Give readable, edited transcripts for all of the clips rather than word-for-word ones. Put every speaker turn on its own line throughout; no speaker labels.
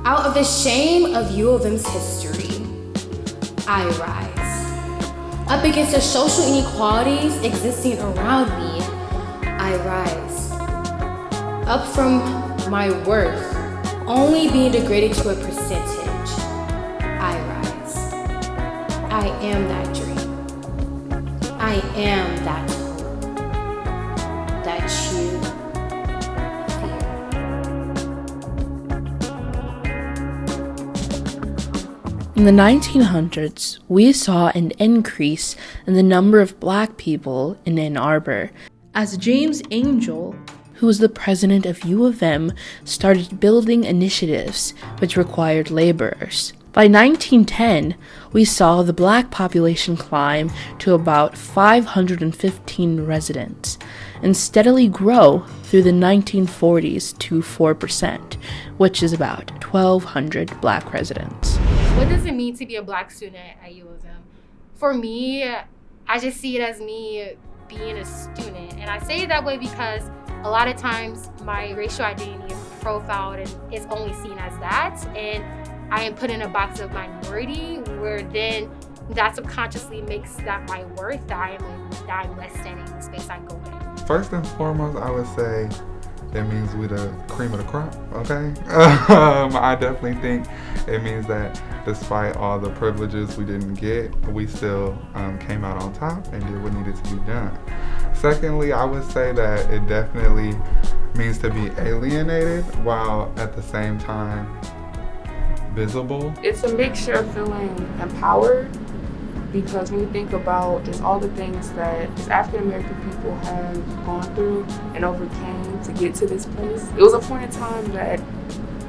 Out of the shame of U of M's history, I rise. Up against the social inequalities existing around me, I rise. Up from my worth only being degraded to a percentage, I rise. I am that dream. I am that hope that you fear.
In the 1900s, we saw an increase in the number of Black people in Ann Arbor as James Angel, who was the president of U of M, started building initiatives which required laborers. By 1910, we saw the Black population climb to about 515 residents and steadily grow through the 1940s to 4%, which is about 1,200 Black residents.
What does it mean to be a Black student at U of M? For me, I just see it as me being a student. And I say it that way because a lot of times my racial identity is profiled and is only seen as that. And I am put in a box of minority where then that subconsciously makes that my worth, that I'm less than in the space I go in.
First and foremost, I would say it means we the cream of the crop, okay? I definitely think it means that despite all the privileges we didn't get, we still came out on top and did what needed to be done. Secondly, I would say that it definitely means to be alienated while at the same time visible.
It's a mixture of feeling empowered, because when you think about just all the things that African American people have gone through and overcame to get to this place, it was a point in time that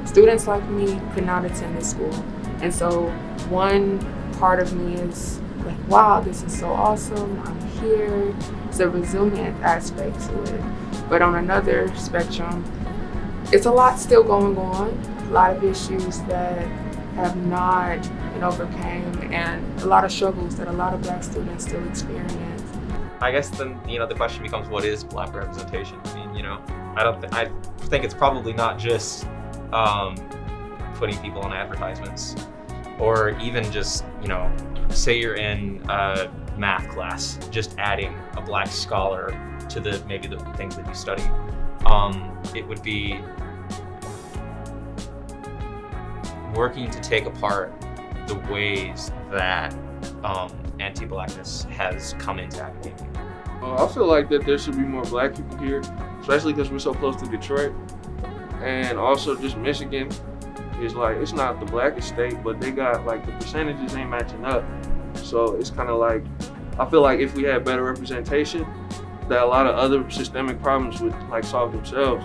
students like me could not attend this school. And so one part of me is like, wow, this is so awesome, I'm here. It's a resilient aspect to it. But on another spectrum, it's a lot still going on, a lot of issues that have not been overcame, and a lot of struggles that a lot of Black students still experience.
I guess then, the question becomes, what is Black representation? I mean, I think it's probably not just putting people on advertisements, or even just, say you're in a math class, just adding a Black scholar to maybe the things that you study. It would be working to take apart the ways that anti-Blackness has come into academia.
I feel like that there should be more Black people here, especially because we're so close to Detroit. And also just Michigan is like, it's not the blackest state, but they got the percentages ain't matching up. So it's kind of like, I feel like if we had better representation, that a lot of other systemic problems would solve themselves,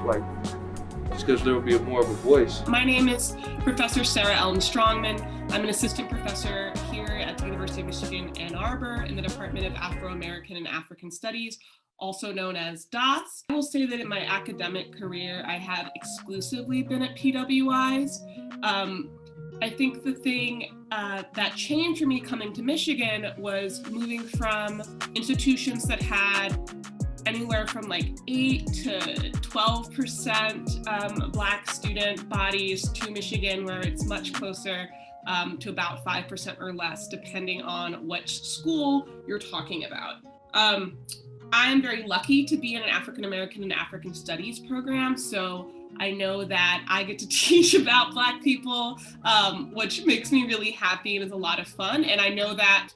just because there would be more of a voice.
My name is Professor Sarah Ellen Strongman. I'm an assistant professor here at the University of Michigan, Ann Arbor in the Department of Afro-American and African Studies, also known as DAS. I will say that in my academic career, I have exclusively been at PWIs. I think the thing that changed for me coming to Michigan was moving from institutions that had anywhere from 8 to 12% Black student bodies to Michigan, where it's much closer to about 5% or less, depending on which school you're talking about. I'm very lucky to be in an African American and African Studies program, so I know that I get to teach about Black people, which makes me really happy and is a lot of fun. And I know that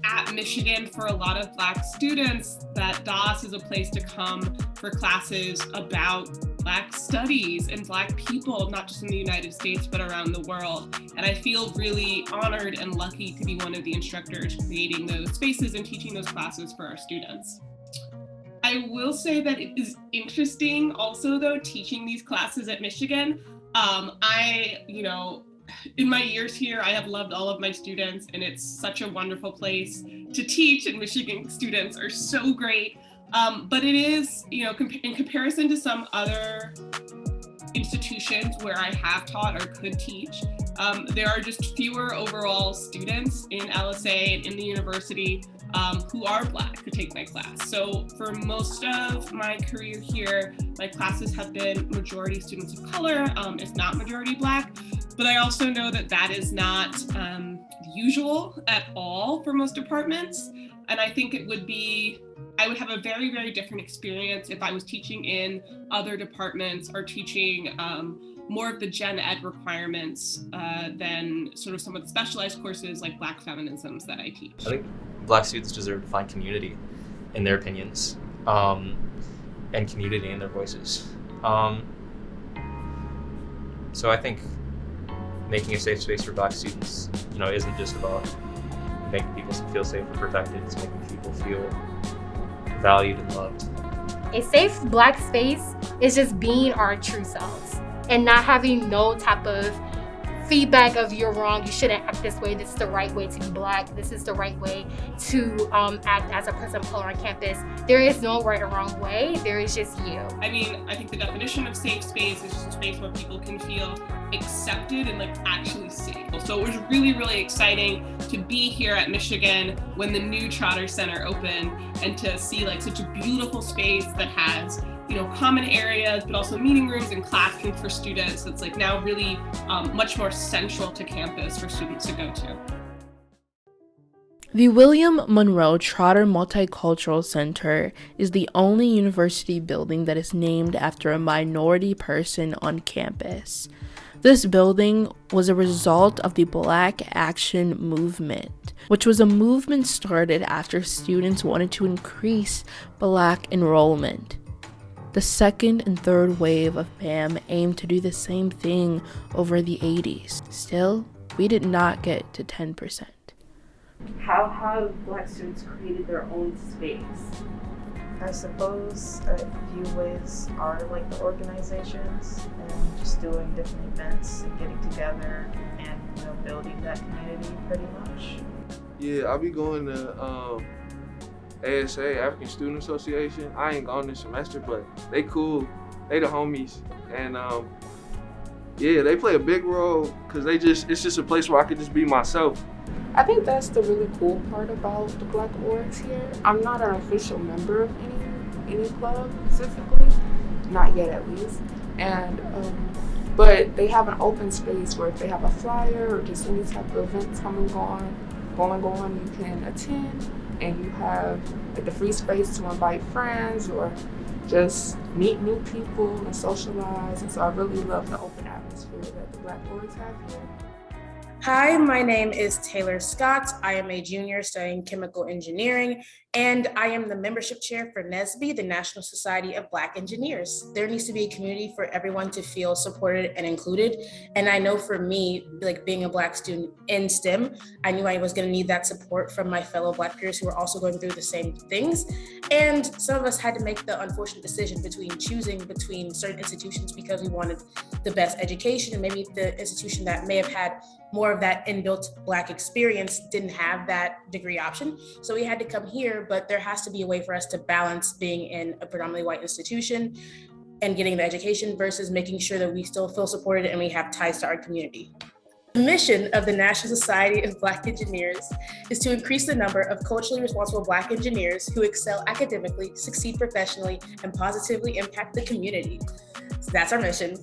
at Michigan, for a lot of Black students, that DAS is a place to come for classes about Black studies and Black people, not just in the United States, but around the world. And I feel really honored and lucky to be one of the instructors creating those spaces and teaching those classes for our students. I will say that it is interesting also, though, teaching these classes at Michigan. In my years here, I have loved all of my students, and it's such a wonderful place to teach, and Michigan students are so great. But it is, in comparison to some other institutions where I have taught or could teach, there are just fewer overall students in LSA and in the university. who are Black to take my class. So for most of my career here, my classes have been majority students of color, if not majority Black. But I also know that that is not usual at all for most departments. And I think I would have a very, very different experience if I was teaching in other departments or teaching more of the gen ed requirements than sort of some of the specialized courses like Black feminisms that I teach.
I think Black students deserve to find community in their opinions and community in their voices. So I think making a safe space for Black students, isn't just about making people feel safe and protected. It's making people feel valued and loved.
A safe Black space is just being our true selves and not having no type of feedback of you're wrong, you shouldn't act this way, this is the right way to be Black, this is the right way to act as a person of color on campus. There is no right or wrong way, there is just you.
I mean, I think the definition of safe space is just a space where people can feel accepted and actually safe. So it was really, really exciting to be here at Michigan when the new Trotter Center opened and to see such a beautiful space that has common areas, but also meeting rooms and classrooms for students. It's now really much more central to campus for students to go to.
The William Monroe Trotter Multicultural Center is the only university building that is named after a minority person on campus. This building was a result of the Black Action Movement, which was a movement started after students wanted to increase Black enrollment. The second and third wave of BAM aimed to do the same thing over the 80s. Still, we did not get to 10%.
How have Black students created their own space?
I suppose a few ways are the organizations and just doing different events and getting together and building that community pretty much.
Yeah, I'll be going to ASA, African Student Association. I ain't gone this semester, but they cool. They the homies. And they play a big role because it's just a place where I could just be myself.
I think that's the really cool part about the Black orgs here. I'm not an official member of any club specifically, not yet at least. And but they have an open space where if they have a flyer or just any type of events going on, you can attend. And you have the free space to invite friends or just meet new people and socialize. And so I really love the open atmosphere that the Black orgs have here.
Hi, my name is Taylor Scott. I am a junior studying chemical engineering, and I am the membership chair for NSBE, the National Society of Black Engineers. There needs to be a community for everyone to feel supported and included. And I know for me, being a Black student in STEM, I knew I was going to need that support from my fellow Black peers who are also going through the same things. And some of us had to make the unfortunate decision between choosing between certain institutions because we wanted the best education, and maybe the institution that may have had more of that inbuilt Black experience didn't have that degree option. So we had to come here, but there has to be a way for us to balance being in a predominantly white institution and getting the education versus making sure that we still feel supported and we have ties to our community. The mission of the National Society of Black Engineers is to increase the number of culturally responsible Black engineers who excel academically, succeed professionally, and positively impact the community. So that's our mission.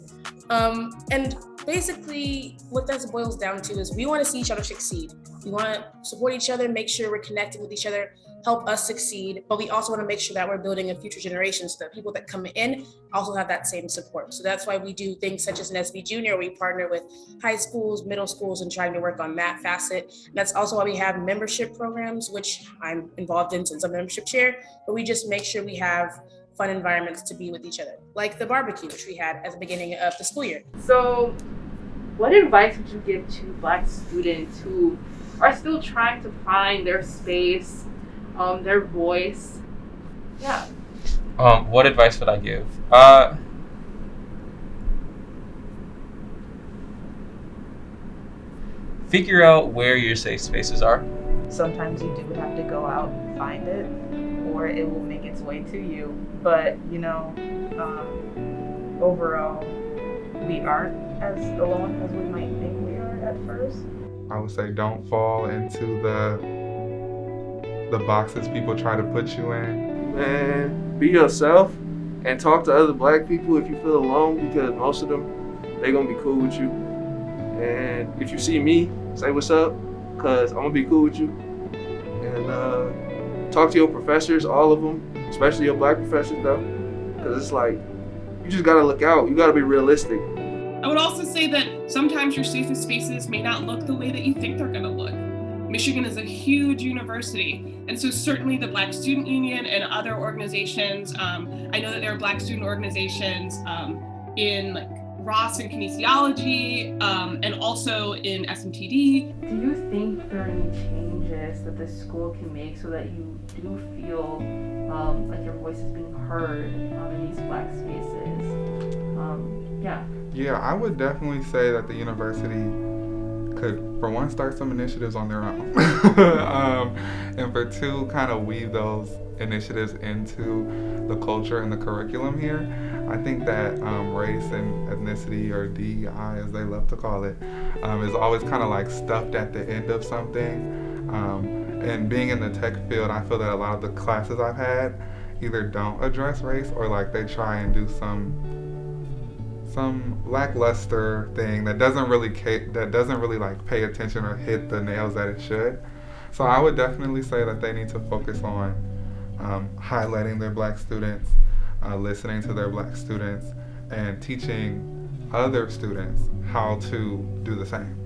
And basically what that boils down to is we want to see each other succeed. We want to support each other, make sure we're connecting with each other, help us succeed, but we also want to make sure that we're building a future generation so that people that come in also have that same support. So that's why we do things such as NSBE Junior. We partner with high schools, middle schools, and trying to work on that facet. And that's also why we have membership programs, which I'm involved in since I'm membership chair, but we just make sure we have fun environments to be with each other, like the barbecue, which we had at the beginning of the school year.
So what advice would you give to Black students who are still trying to find their space, their voice? Yeah.
What advice would I give? Figure out where your safe spaces are.
Sometimes you do have to go out and find it, or it will make its way to you. But, overall, we aren't as alone as we might think we are at first.
I would say don't fall into the the boxes people try to put you in.
Man, be yourself and talk to other black people if you feel alone, because most of them, they gonna be cool with you. And if you see me, say what's up, cause I'm gonna be cool with you. And talk to your professors, all of them, especially your black professors though, cause it's like, you just gotta look out. You gotta be realistic.
I would also say that sometimes your safest spaces may not look the way that you think they're gonna look. Michigan is a huge university, and so certainly the Black Student Union and other organizations, I know that there are Black student organizations in like Ross and kinesiology, and also in SMTD.
Do you think there are any changes that the school can make so that you do feel like your voice is being heard in these Black spaces?
Yeah, I would definitely say that the university could, for one, start some initiatives on their own, and for two, kind of weave those initiatives into the culture and the curriculum here. I think that race and ethnicity, or DEI as they love to call it, is always kind of like stuffed at the end of something. And being in the tech field, I feel that a lot of the classes I've had either don't address race, or like they try and do some lackluster thing that doesn't really like pay attention or hit the nails that it should. So I would definitely say that they need to focus on highlighting their Black students, listening to their Black students, and teaching other students how to do the same.